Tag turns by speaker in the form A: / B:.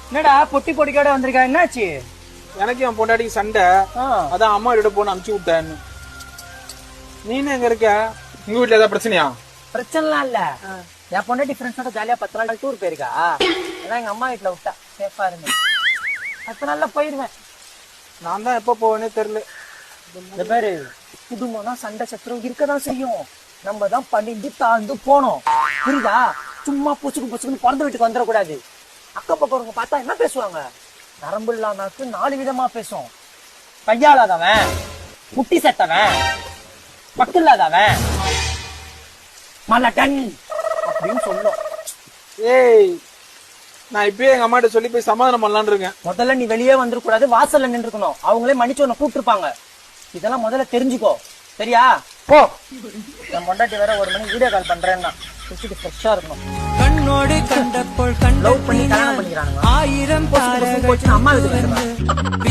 A: என்னடா பொட்டி பொடிக்காட வந்திருக்கா, என்னாச்சு?
B: எனக்கு என் பொண்டாட்டிக்கு சண்டை. அதான் அம்மா வீட போன அமுச்சு விட்டேன்னு. நீனு எங்க இருக்க? உங்க வீட்டுல ஏதாவது பிரச்சனையா?
A: பிரச்சனைலாம் இல்ல. என் பொண்டாட்டி ஃப்ரெண்ட்ஸோட ஜாலியா 10 நாள் டூர் போயிருக்கா. அதான் எங்க அம்மா வீட்டுல விட்டா சேஃபா இருந்து 10 நாள்ல போயிருவேன்.
B: நான் தான் எப்ப போவேனே தெரியல.
A: இந்த பேரு குடும்பம்னா சண்டை சத்திரம் இருக்கதான் செய்யும். நம்ம தான் பண்ணிட்டு தாழ்ந்து போனோம், புரியுதா? சும்மா பொசுக்குன்னு பிறந்த வீட்டுக்கு வந்துடக்கூடாது. அக்கம் பக்கம் பார்த்தா என்ன பேசுவாங்க? நரம்பு இல்லாதாக்கு 4 விதமா பேசும். கையாளாதவன், முட்டி செத்தவன், பட்டு இல்லாதவன், மலட்டன் அப்படின்னு சொல்லும்.
B: ஏய், நான் இப்பயே எங்க அம்மாட்ட சொல்லி போய் சமாதானம் பண்ணலான்னு இருக்கேன்.
A: முதல்ல நீ வெளியே வந்துடக்கூடாது, வாசல்ல நின்று இருக்கணும். அவங்களே மன்னிச்சு உன்னை கூப்பிட்டுருப்பாங்க. இதெல்லாம் முதல்ல தெரிஞ்சுக்கோ, சரியா? போ. என் பொண்டாட்டி வேற 1 மணிக்கு வீடியோ கால் பண்றேன்னா குடிச்சிட்டு ஃப்ரெஷ்ஷா இருக்கணும்.
C: கண்ணோடு கண்டப்போல்
A: லவ் பண்ணி கல்யாணம் பண்ணிக்கிறானுங்க.
C: 1000
A: அம்மா வீட்டுக்கு